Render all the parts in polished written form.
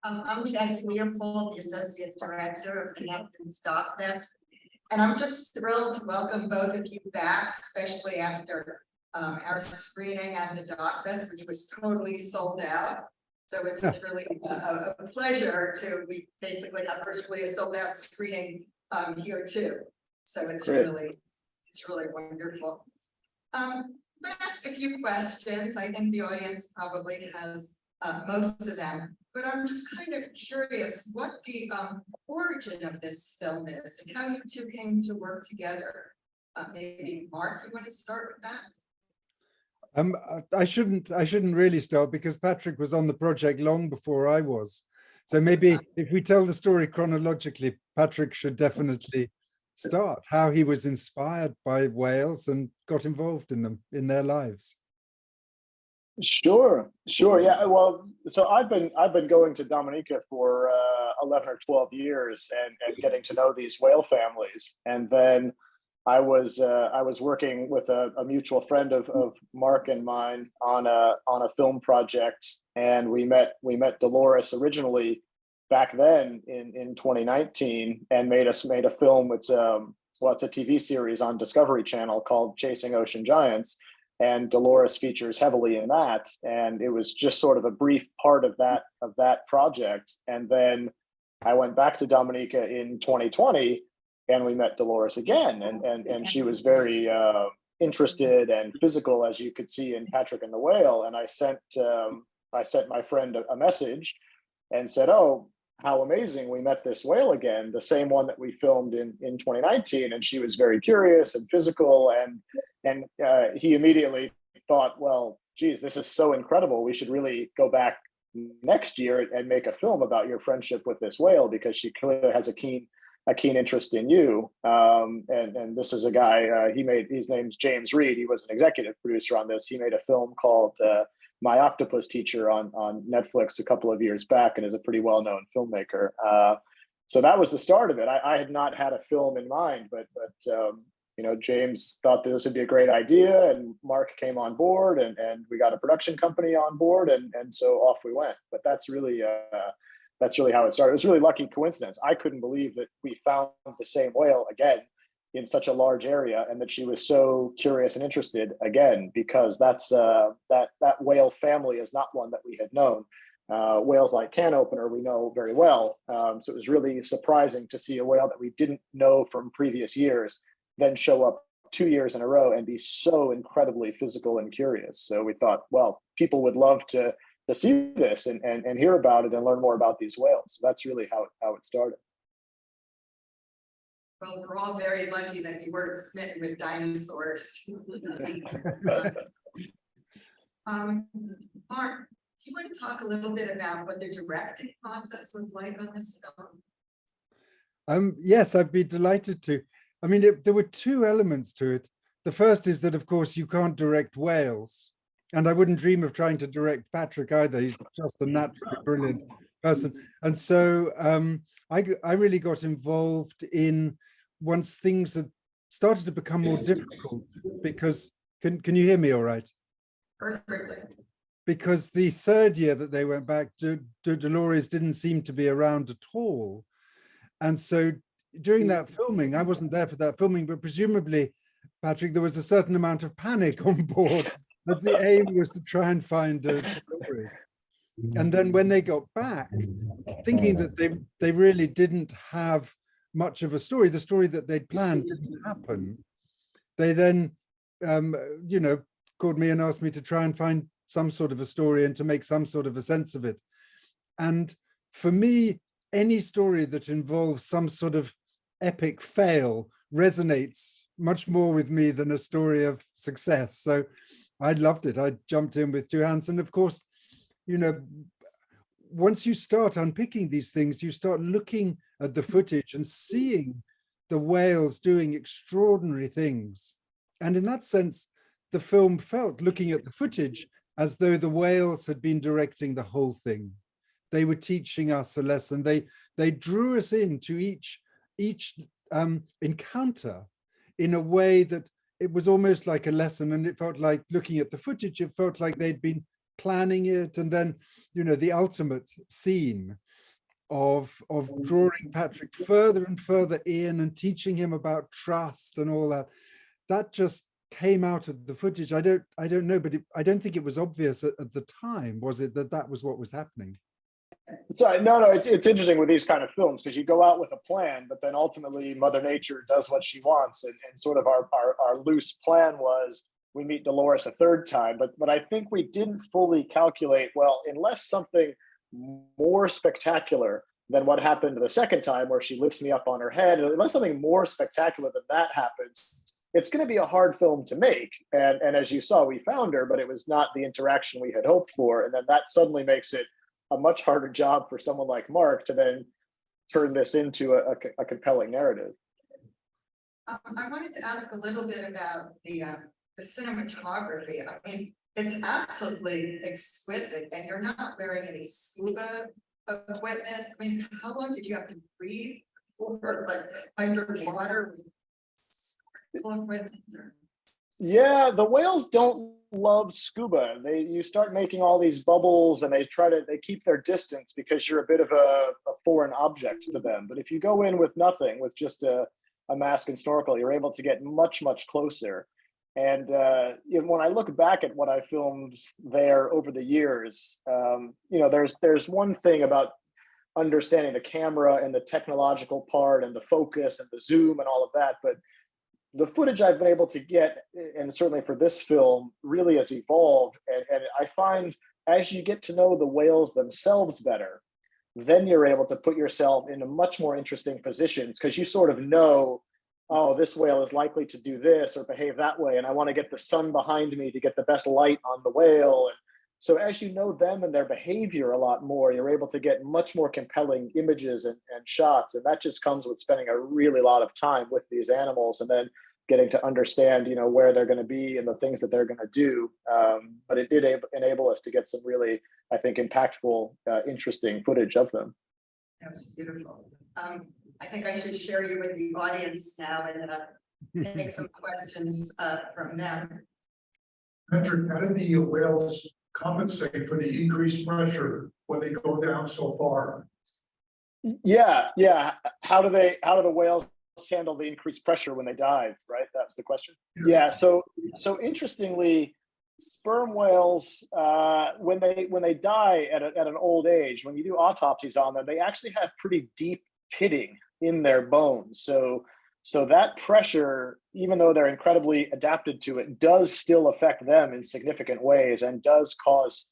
I'm Jackie Leopold, the Associate Director of Hamptons Doc Fest. And I'm just thrilled to welcome both of you back, especially after our screening at the Doc Fest, which was totally sold out. So it's really a pleasure we basically have virtually a sold out screening here too. So it's really wonderful. I'm going to ask a few questions. I think the audience probably has most of them, but I'm just kind of curious what the origin of this film is and how you two came to work together. Maybe Mark, you want to start with that? I shouldn't really start because Patrick was on the project long before I was. So maybe if we tell the story chronologically, Patrick should definitely start how he was inspired by whales and got involved in them in their lives. Sure. Yeah. Well, so I've been going to Dominica for 11 or 12 years and getting to know these whale families. And then I was working with a mutual friend of Mark and mine on a film project, and we met Dolores originally back then in 2019, and made a film. It's a TV series on Discovery Channel called Chasing Ocean Giants. And Dolores features heavily in that, and it was just sort of a brief part of that project. And then I went back to Dominica in 2020, and we met Dolores again, and she was very interested and physical, as you could see in Patrick and the Whale. And I sent my friend a message and said, "Oh, how amazing, we met this whale again, the same one that we filmed in 2019. And she was very curious and physical, and he immediately thought, well, geez, this is so incredible. We should really go back next year and make a film about your friendship with this whale, because she clearly has a keen interest in you." And this is a guy, his name's James Reed. He was an executive producer on this. He made a film called My Octopus Teacher on Netflix a couple of years back, and is a pretty well-known filmmaker. So that was the start of it. I had not had a film in mind, but James thought that this would be a great idea, and Mark came on board, and we got a production company on board, and so off we went. But that's really how it started. It was a really lucky coincidence. I couldn't believe that we found the same whale again in such a large area, and that she was so curious and interested again, because that whale family is not one that we had known. Whales like Can Opener we know very well, so it was really surprising to see a whale that we didn't know from previous years then show up 2 years in a row and be so incredibly physical and curious. So we thought, well, people would love to see this and hear about it and learn more about these whales. So that's really how it started. Well, we're all very lucky that you weren't smitten with dinosaurs. Mark, do you want to talk a little bit about what the directing process was like on this film? Yes, I'd be delighted to. I mean, there were two elements to it. The first is that, of course, you can't direct whales. And I wouldn't dream of trying to direct Patrick either. He's just a naturally brilliant person. And so I really got involved in, once things had started to become more difficult, because, can you hear me all right? Perfectly. Because the third year that they went back, Dolores didn't seem to be around at all. And so during that filming, I wasn't there for that filming, but presumably, Patrick, there was a certain amount of panic on board. But the aim was to try and find Dolores. And then when they got back, thinking that they really didn't have much of a story, the story that they'd planned didn't happen, they then, called me and asked me to try and find some sort of a story and to make some sort of a sense of it. And for me, any story that involves some sort of epic fail resonates much more with me than a story of success. So I loved it. I jumped in with two hands. And of course, once you start unpicking these things, you start looking at the footage and seeing the whales doing extraordinary things. And in that sense, the film felt, looking at the footage, as though the whales had been directing the whole thing. They were teaching us a lesson. They drew us into each encounter in a way that it was almost like a lesson, and it felt like, looking at the footage, it felt like they'd been planning it, and then, the ultimate scene of drawing Patrick further and further in and teaching him about trust and all that. That just came out of the footage. I don't know, but I don't think it was obvious at the time, was it, that was what was happening? So no, it's interesting with these kind of films because you go out with a plan, but then ultimately Mother Nature does what she wants, and sort of our loose plan was we meet Dolores a third time, but I think we didn't fully calculate, well, unless something more spectacular than what happened the second time where she lifts me up on her head, unless something more spectacular than that happens, it's going to be a hard film to make. And as you saw, we found her, but it was not the interaction we had hoped for. And then that suddenly makes it a much harder job for someone like Mark to then turn this into a compelling narrative. I wanted to ask a little bit about the cinematography. I mean, it's absolutely exquisite, and you're not wearing any scuba equipment. I mean, how long did you have to breathe for, like, underwater with equipment? Yeah, the whales don't love scuba. You start making all these bubbles and they keep their distance because you're a bit of a foreign object to them. But if you go in with nothing, with just a mask and snorkel, you're able to get much, much closer. And when I look back at what I filmed there over the years, there's one thing about understanding the camera and the technological part and the focus and the zoom and all of that, but the footage I've been able to get, and certainly for this film, really has evolved. And I find as you get to know the whales themselves better, then you're able to put yourself into much more interesting positions because you sort of know, oh, this whale is likely to do this or behave that way. And I want to get the sun behind me to get the best light on the whale. And so as you know them and their behavior a lot more, you're able to get much more compelling images and shots. And that just comes with spending a really lot of time with these animals and then getting to understand, where they're going to be and the things that they're going to do. But it did enable us to get some really, I think, impactful, interesting footage of them. That's beautiful. I think I should share you with the audience now and take some questions from them. Patrick, how do the whales compensate for the increased pressure when they go down so far? Yeah. How do the whales handle the increased pressure when they dive? Right, that's the question. Yeah. So interestingly, sperm whales, when they die at an old age, when you do autopsies on them, they actually have pretty deep pitting in their bones. So that pressure, even though they're incredibly adapted to it, does still affect them in significant ways and does cause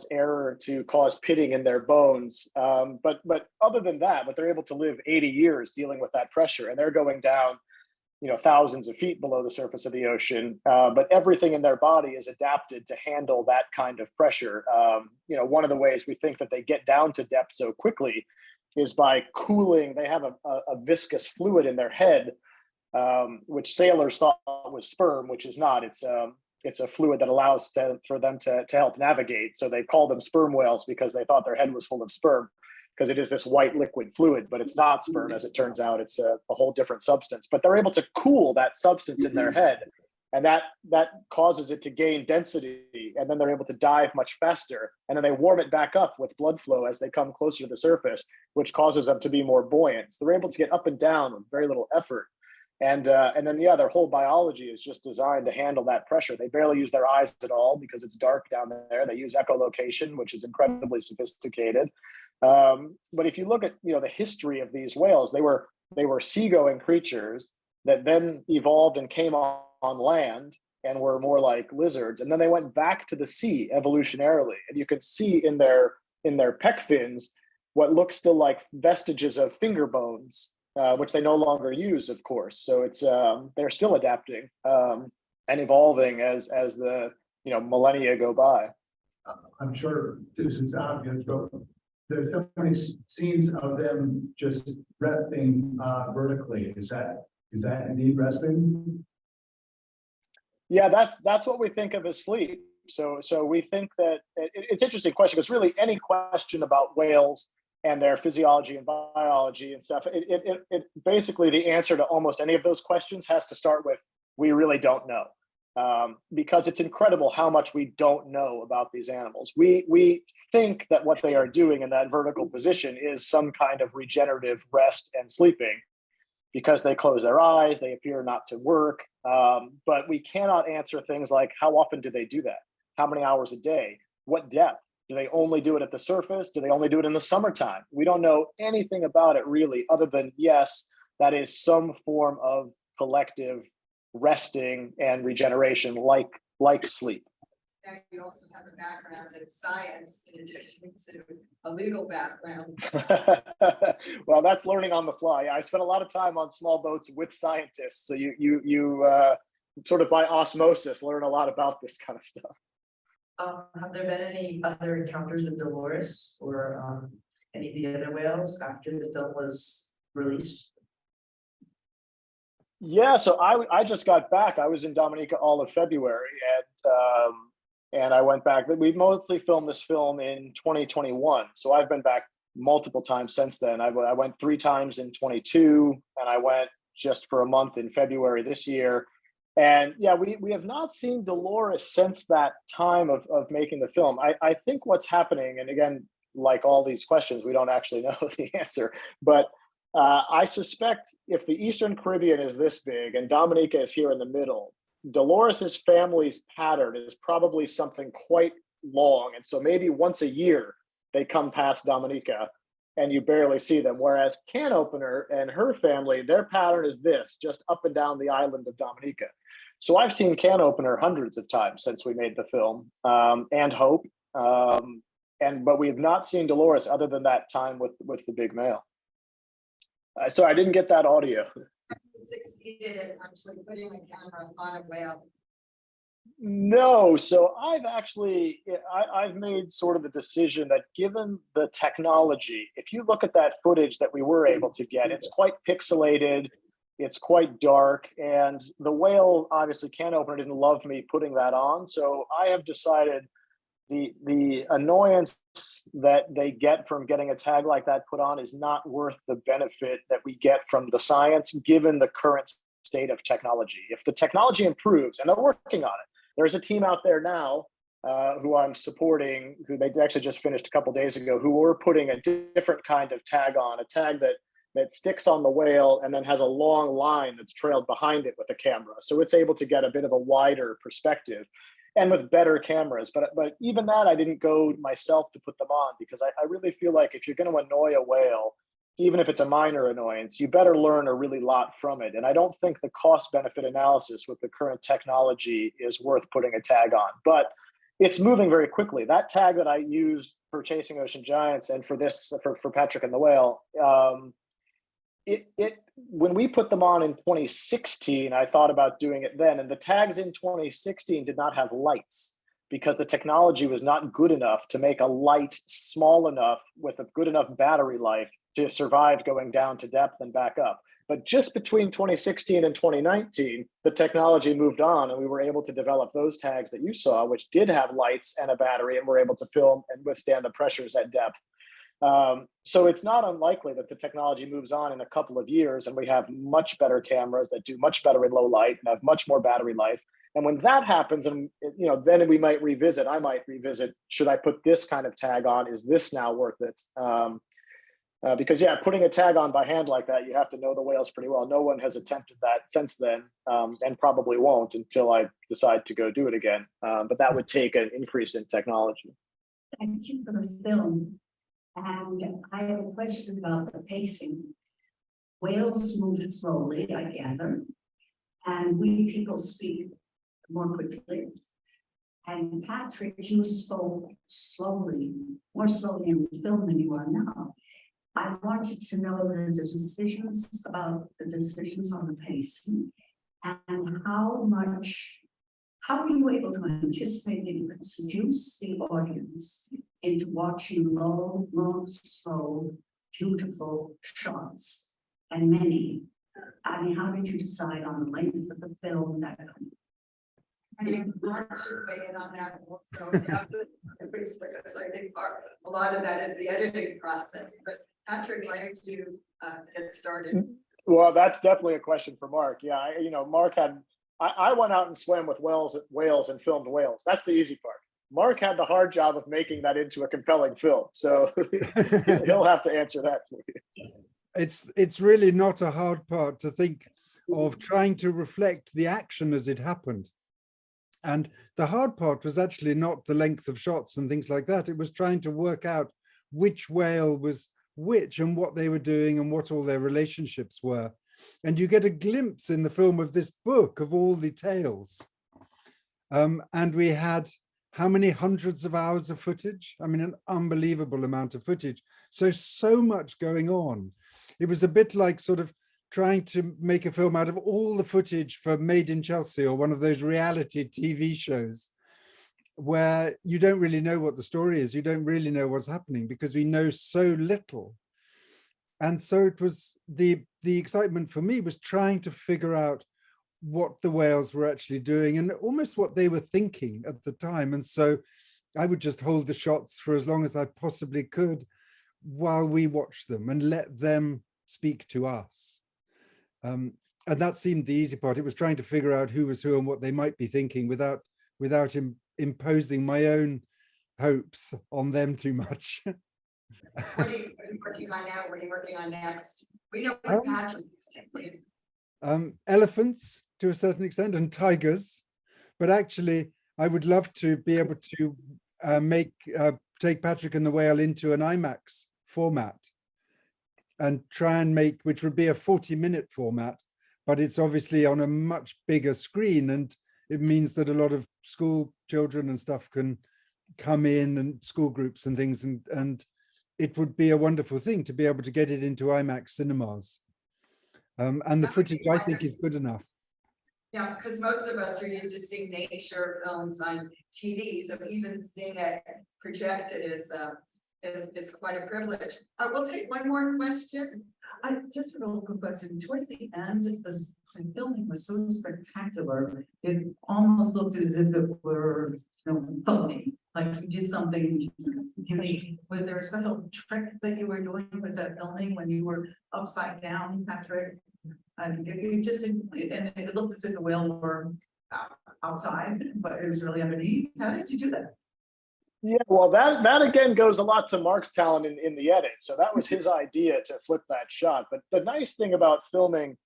error to cause pitting in their bones. But other than that, but they're able to live 80 years dealing with that pressure, and they're going down, thousands of feet below the surface of the ocean. But everything in their body is adapted to handle that kind of pressure. One of the ways we think that they get down to depth so quickly is by cooling. They have a viscous fluid in their head, which sailors thought was sperm, which is not. It's a fluid that allows for them to help navigate. So they call them sperm whales because they thought their head was full of sperm, because it is this white liquid fluid, but it's not sperm, as it turns out. It's a whole different substance. But they're able to cool that substance in their head, and that causes it to gain density, and then they're able to dive much faster, and then they warm it back up with blood flow as they come closer to the surface, which causes them to be more buoyant. So they're able to get up and down with very little effort. And then their whole biology is just designed to handle that pressure. They barely use their eyes at all because it's dark down there. They use echolocation, which is incredibly sophisticated. But if you look at the history of these whales, they were seagoing creatures that then evolved and came on land and were more like lizards, and then they went back to the sea evolutionarily. And you can see in their pec fins what looks still like vestiges of finger bones, which they no longer use, of course. So it's they're still adapting and evolving as the millennia go by. I'm sure this is obvious, but there's so many scenes of them just resting vertically. Is that indeed resting? Yeah, that's what we think of as sleep. So we think that it's an interesting question, because really any question about whales and their physiology and biology and stuff, it basically, the answer to almost any of those questions has to start with, we really don't know. because it's incredible how much we don't know about these animals. We think that what they are doing in that vertical position is some kind of regenerative rest and sleeping, because they close their eyes, they appear not to work. But we cannot answer things like, how often do they do that? How many hours a day? What depth? Do they only do it at the surface? Do they only do it in the summertime? We don't know anything about it really, other than, yes, that is some form of collective resting and regeneration, like sleep. And you also have a background in science in addition to a legal background. Well, that's learning on the fly. I spent a lot of time on small boats with scientists, so you sort of by osmosis learn a lot about this kind of stuff. Have there been any other encounters with Dolores or any of the other whales after the film was released? Yeah, so I just got back. I was in Dominica all of February, and I went back. We mostly filmed this film in 2021, so I've been back multiple times since then. I went 3 times in 22, and I went just for a month in February this year. And yeah, we have not seen Dolores since that time of making the film. I think what's happening, and again, like all these questions, we don't actually know the answer, but I suspect if the Eastern Caribbean is this big and Dominica is here in the middle, Dolores's family's pattern is probably something quite long. And so maybe once a year they come past Dominica and you barely see them. Whereas Can Opener and her family, their pattern is this, just up and down the island of Dominica. So I've seen Can Opener hundreds of times since we made the film, and Hope. But we have not seen Dolores other than that time with the big male. So I didn't get that audio. You succeeded in actually putting a camera on a whale. No, so I've made sort of the decision that given the technology, if you look at that footage that we were able to get, it's quite pixelated, it's quite dark, and the whale, obviously Can Opener didn't love me putting that on. So I have decided the annoyance that they get from getting a tag like that put on is not worth the benefit that we get from the science, given the current state of technology. If the technology improves, and they're working on it, there's a team out there now who I'm supporting, who they actually just finished a couple days ago, who were putting a different kind of tag on, a tag that sticks on the whale and then has a long line that's trailed behind it with a camera. So it's able to get a bit of a wider perspective, and with better cameras. But even that, I didn't go myself to put them on, because I really feel like if you're going to annoy a whale, even if it's a minor annoyance, you better learn a really lot from it. And I don't think the cost benefit analysis with the current technology is worth putting a tag on, but it's moving very quickly. That tag that I used for Chasing Ocean Giants and for Patrick and the Whale, when we put them on in 2016, I thought about doing it then, and the tags in 2016 did not have lights because the technology was not good enough to make a light small enough with a good enough battery life to survive going down to depth and back up. But just between 2016 and 2019, the technology moved on and we were able to develop those tags that you saw, which did have lights and a battery, and were able to film and withstand the pressures at depth. So it's not unlikely that the technology moves on in a couple of years and we have much better cameras that do much better in low light and have much more battery life. And when that happens, and then I might revisit, should I put this kind of tag on? Is this now worth it? Because yeah, putting a tag on by hand like that, you have to know the whales pretty well. No one has attempted that since then, and probably won't until I decide to go do it again. But that would take an increase in technology. Thank you for the film. And I have a question about the pacing. Whales move slowly, I gather, and we people speak more quickly. And Patrick, you spoke slowly, more slowly in the film than you are now. I wanted to know the decisions on the pacing, and how are you able to anticipate that you can seduce the audience into watching low, slow, beautiful shots, and many. I mean, how did you decide on the length of the film? That I mean, Mark should weigh in on that also, because I think a lot of that is the editing process. But Patrick, why don't you get started? Well, that's definitely a question for Mark. Yeah, Mark had I went out and swam with whales and filmed whales. That's the easy part. Mark had the hard job of making that into a compelling film. So he'll have to answer that for you. It's really not a hard part to think of trying to reflect the action as it happened. And the hard part was actually not the length of shots and things like that. It was trying to work out which whale was which and what they were doing and what all their relationships were. And you get a glimpse in the film of this book of all the tales. And we had how many hundreds of hours of footage? I mean, an unbelievable amount of footage. So much going on. It was a bit like sort of trying to make a film out of all the footage for Made in Chelsea or one of those reality TV shows where you don't really know what the story is. You don't really know what's happening because we know so little. And so it was the excitement for me was trying to figure out what the whales were actually doing and almost what they were thinking at the time. And so I would just hold the shots for as long as I possibly could while we watched them and let them speak to us. And that seemed the easy part. It was trying to figure out who was who and what they might be thinking without imposing my own hopes on them too much. What are you working on now? What are you working on next? We know what Patrick is doing. Elephants to a certain extent and tigers, but actually I would love to be able to take Patrick and the Whale into an IMAX format and try and make, which would be a 40-minute format, but it's obviously on a much bigger screen, and it means that a lot of school children and stuff can come in, and school groups and things, and it would be a wonderful thing to be able to get it into IMAX cinemas. And the footage, I think, is good enough. Yeah, because most of us are used to seeing nature films on TV, so even seeing it projected is quite a privilege. We'll take one more question. Just a real quick question. Towards the end, the filming was so spectacular. It almost looked as if it were, phony. Like you did something unique. Was there a special trick that you were doing with that filming when you were upside down, Patrick? It looked as if the whale were outside, but it was really underneath. How did you do that? Yeah, well, that again goes a lot to Mark's talent in the edit. So that was his idea to flip that shot. But the nice thing about filming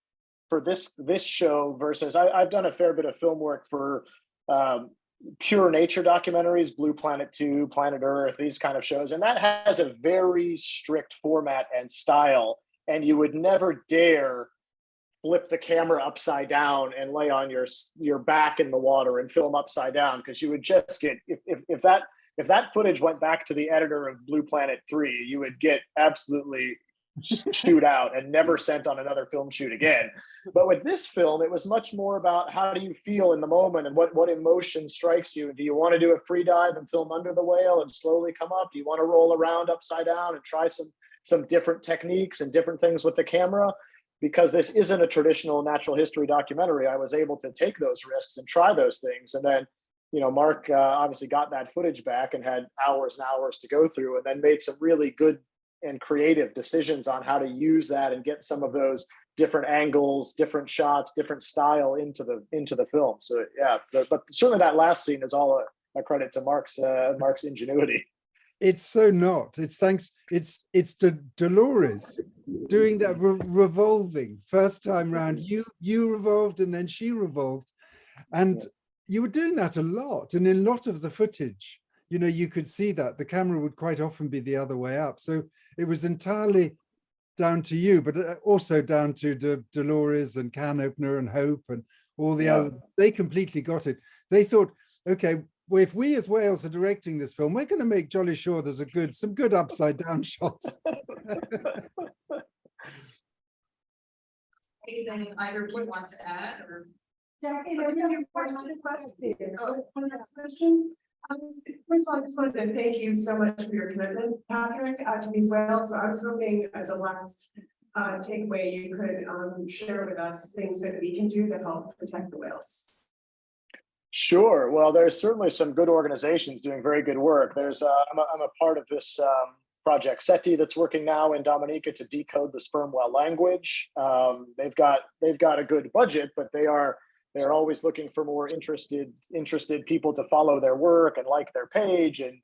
for this show versus I've done a fair bit of film work for pure nature documentaries, Blue Planet 2, Planet Earth, these kind of shows, and that has a very strict format and style. And you would never dare flip the camera upside down and lay on your back in the water and film upside down, because you would just get if that footage went back to the editor of Blue Planet 3, you would get absolutely shoot out and never sent on another film shoot again. But with this film, it was much more about how do you feel in the moment and what emotion strikes you. Do you want to do a free dive and film under the whale and slowly come up? Do you want to roll around upside down and try some different techniques and different things with the camera? Because this isn't a traditional natural history documentary, I was able to take those risks and try those things. And then, Mark obviously got that footage back and had hours and hours to go through, and then made some really good and creative decisions on how to use that and get some of those different angles, different shots, different style into the film. So yeah, but certainly that last scene is all a credit to Mark's ingenuity. It's so not. It's thanks. It's Dolores doing that revolving first time round. You revolved and then she revolved, and you were doing that a lot. And in a lot of the footage, you could see that the camera would quite often be the other way up. So it was entirely down to you, but also down to Dolores and Can Opener and Hope and all the others. They completely got it. They thought, okay, well, if we as Wales are directing this film, we're going to make jolly sure there's some good upside down shots. Anything either would want to add or? Jackie, there's a question. One last question. First of all, I just wanted to thank you so much for your commitment, Patrick, to these whales. So I was hoping as a last takeaway, you could share with us things that we can do to help protect the whales. Sure. Well, there's certainly some good organizations doing very good work. There's I'm a part of this project SETI that's working now in Dominica to decode the sperm whale language. They've got a good budget, but they are they're always looking for more interested people to follow their work and like their page. And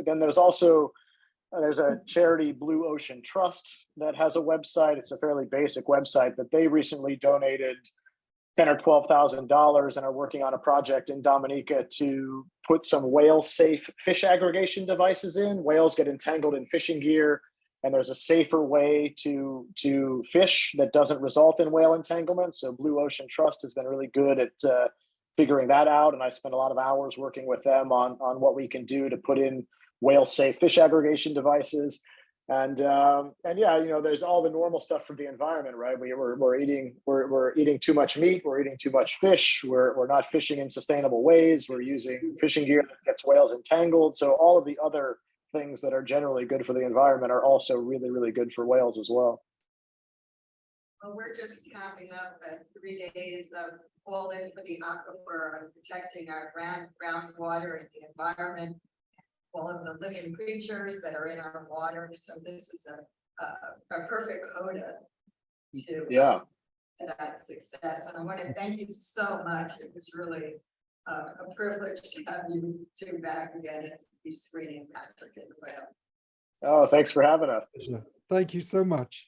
then there's also there's a charity, Blue Ocean Trust, that has a website. It's a fairly basic website, but they recently donated $10,000 or $12,000 and are working on a project in Dominica to put some whale-safe fish aggregation devices in. Whales get entangled in fishing gear, and there's a safer way to fish that doesn't result in whale entanglement. So Blue Ocean Trust has been really good at figuring that out, and I spent a lot of hours working with them on what we can do to put in whale-safe fish aggregation devices. And yeah, you know, there's all the normal stuff for the environment, right? We're eating too much meat, we're eating too much fish, we're not fishing in sustainable ways, we're using fishing gear that gets whales entangled. So all of the other things that are generally good for the environment are also really, really good for whales as well. Well, we're just capping up at 3 days of all in for the aquifer and protecting our groundwater and the environment, all of the living creatures that are in our water. So this is a perfect coda to that success. And I want to thank you so much. It was really a privilege to have you two back again and to be screening Patrick and Whale. Oh, thanks for having us. Thank you so much.